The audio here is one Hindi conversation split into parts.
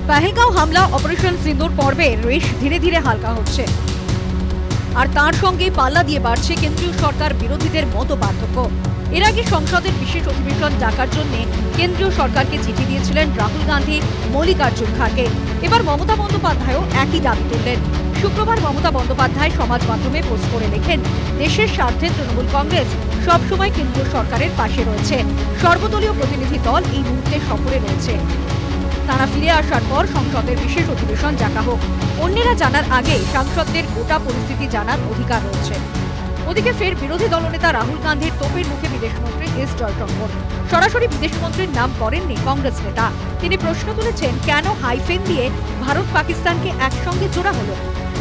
पहलगांव हमला ऑपरेशन सिंदूर पर्वे रेश धीरे धीरे हालका होच्छे আর তার সঙ্গে পাল্লা দিয়ে বাড়ছে কেন্দ্রীয় সরকার বিরোধীদের মত পার্থক্য। এর আগে সংসদের বিশেষ অধিবেশন ডাকার জন্য কেন্দ্রীয় সরকারকে চিঠি দিয়েছিলেন রাহুল গান্ধী, মল্লিকার্জুন খাড়গে। এবার মমতা বন্দ্যোপাধ্যায়ও একই দাবি তুললেন। শুক্রবার মমতা বন্দ্যোপাধ্যায় সমাজ মাধ্যমে পোস্ট করে লেখেন, দেশের স্বার্থে তৃণমূল কংগ্রেস সবসময় কেন্দ্রীয় সরকারের পাশে রয়েছে। সর্বদলীয় প্রতিনিধি দল এই মুহূর্তে সফরে রয়েছে। তারা ফিরে আসার পর সংসদের বিশেষ অধিবেশন ডাকা হোক। অন্যেরা জানার আগে সাংসদদের গোটা পরিস্থিতি জানার অধিকার রয়েছে। ওদিকে ফের বিরোধী দলনেতা রাহুল গান্ধীর তোপের মুখে বিদেশমন্ত্রী এস জয়শঙ্কর। সরাসরি বিদেশমন্ত্রীর নাম করেননি কংগ্রেস নেতা। তিনি প্রশ্ন তুলেছেন, কেন হাইফেন দিয়ে ভারত পাকিস্তানকে একসঙ্গে জোড়া হলো।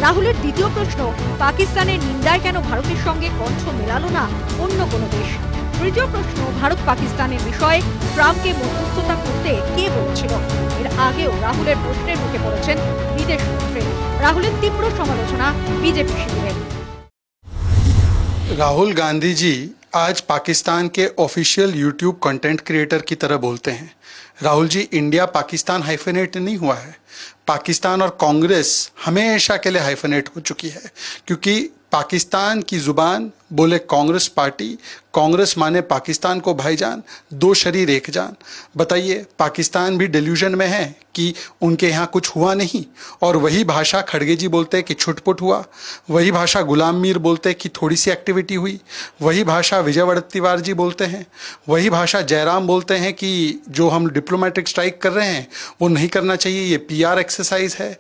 রাহুলের দ্বিতীয় প্রশ্ন, পাকিস্তানের নিন্দায় কেন ভারতের সঙ্গে কণ্ঠ মেলালো না অন্য কোনো দেশ। তৃতীয় প্রশ্ন, ভারত পাকিস্তানের বিষয়ে ট্রাম্পকে মধ্যস্থতা করতে কে বলেছিল। এর আগেও রাহুলের প্রশ্নের মুখে পড়েছেন বিদেশমন্ত্রী। রাহুলের তীব্র সমালোচনা বিজেপি শিবিরের। राहुल गांधी जी आज पाकिस्तान के ऑफिशियल यूट्यूब कंटेंट क्रिएटर की तरह बोलते हैं। राहुल जी, इंडिया पाकिस्तान हाइफेनेट नहीं हुआ है। पाकिस्तान और कांग्रेस हमेशा के लिए हाइफेनेट हो चुकी है, क्योंकि पाकिस्तान की जुबान बोले कांग्रेस पार्टी, कांग्रेस माने पाकिस्तान को भाईजान, दो शरीर एक जान। बताइए, पाकिस्तान भी डिल्यूजन में है कि उनके यहाँ कुछ हुआ नहीं, और वही भाषा खड़गे जी बोलते हैं कि छुटपुट हुआ, वही भाषा गुलाम मीर बोलते हैं कि थोड़ी सी एक्टिविटी हुई, वही भाषा विजय वड़त्तीवार जी बोलते हैं, वही भाषा जयराम बोलते हैं कि जो हम डिप्लोमेटिक स्ट्राइक कर रहे हैं वो नहीं करना चाहिए, ये PR एक्सरसाइज है।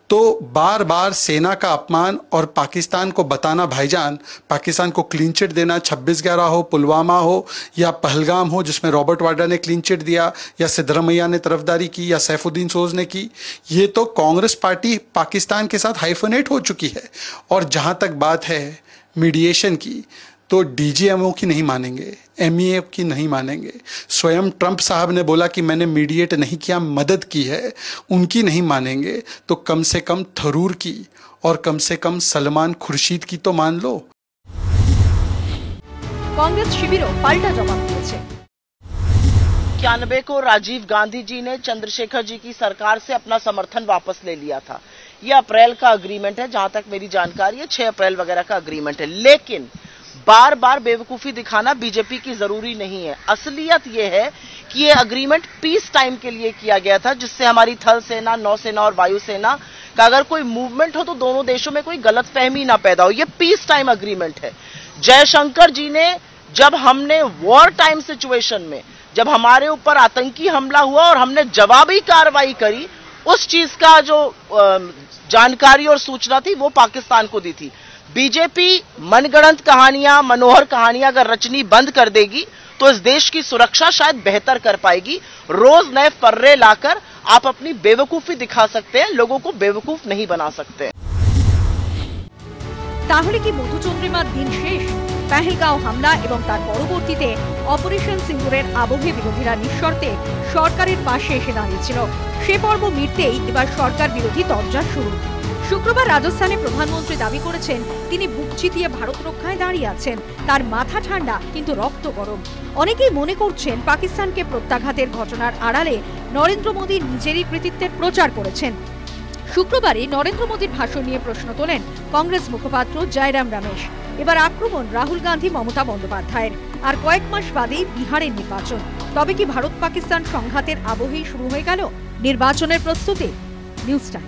तो बार बार सेना का अपमान और पाकिस्तान को बताना भाईजान, पाकिस्तान को क्लीन चिट देना, 26/11 हो, पुलवामा हो या पहलगाम हो जिसमें रॉबर्ट वाड्रा ने क्लीन चिट दिया, या सिद्धरमैया ने तरफदारी की, या सैफुद्दीन सोज ने की, ये तो कांग्रेस पार्टी पाकिस्तान के साथ हाइफेनेट हो चुकी है। और जहाँ तक बात है मीडिएशन की, तो DGMO की नहीं मानेंगे, MEA की नहीं मानेंगे। स्वयं ट्रंप साहब ने बोला कि मैंने मीडिएट नहीं किया, मदद की है, उनकी नहीं मानेंगे तो कम से कम थरूर की और कम से कम सलमान खुर्शीद की तो मान लो। कांग्रेस शिविरों पलटा जवाब दिए। 91 को राजीव गांधी जी ने चंद्रशेखर जी की सरकार से अपना समर्थन वापस ले लिया था। यह अप्रैल का अग्रीमेंट है, जहां तक मेरी जानकारी है 6 अप्रैल वगैरह का अग्रीमेंट है। लेकिन बार बार बेवकूफी दिखाना बीजेपी की जरूरी नहीं है। असलियत यह है कि यह अग्रीमेंट पीस टाइम के लिए किया गया था, जिससे हमारी थल सेना, नौसेना और वायुसेना का अगर कोई मूवमेंट हो तो दोनों देशों में कोई गलतफहमी ना पैदा हो। यह पीस टाइम अग्रीमेंट है। जयशंकर जी ने, जब हमने वॉर टाइम सिचुएशन में, जब हमारे ऊपर आतंकी हमला हुआ और हमने जवाबी कार्रवाई करी, उस चीज का जो जानकारी और सूचना थी वो पाकिस्तान को दी थी। बीजेपी मनगढ़ंत कहानियां, मनोहर कहानियां अगर रचनी बंद कर देगी तो इस देश की सुरक्षा शायद बेहतर कर पाएगी। रोज नए फर्रे लाकर आप अपनी बेवकूफी दिखा सकते हैं, लोगों को बेवकूफ नहीं बना सकते। তাহলে কি মধুচন্দ্রিমার দিন শেষ? পহেলগাঁও হামলা এবং তার পরবর্তীতে অপারেশন সিন্দুরের আবহে বিরোধীরা নিঃশর্তে সরকারের পাশে এসে দাঁড়িয়েছিল। সে পর্ব মিটতেই এবার সরকার বিরোধী তরজা শুরু। শুক্রবার রাজস্থানে প্রধানমন্ত্রী দাবি করেছেন তিনি বুক চিতিয়ে ভারত রক্ষায় দাঁড়িয়ে আছেন। তার মাথা ঠান্ডা কিন্তু রক্ত গরম। অনেকেই মনে করছেন পাকিস্তানকে প্রত্যাঘাতের ঘটনার আড়ালে নরেন্দ্র মোদী নিজেরই কৃতিত্বের প্রচার করেছেন। শুক্রবারই নরেন্দ্র মোদীর ভাষণ নিয়ে প্রশ্ন তোলেন কংগ্রেস মুখপাত্র জয়রাম রমেশ। এবার আক্রমণ রাহুল গান্ধী, মমতা বন্দ্যোপাধ্যায়ের। আর কয়েক মাস বাদেই বিহারের নির্বাচন। তবে কি ভারত পাকিস্তান সংঘাতের আবহেই শুরু হয়ে গেল নির্বাচনের প্রস্তুতি? News time.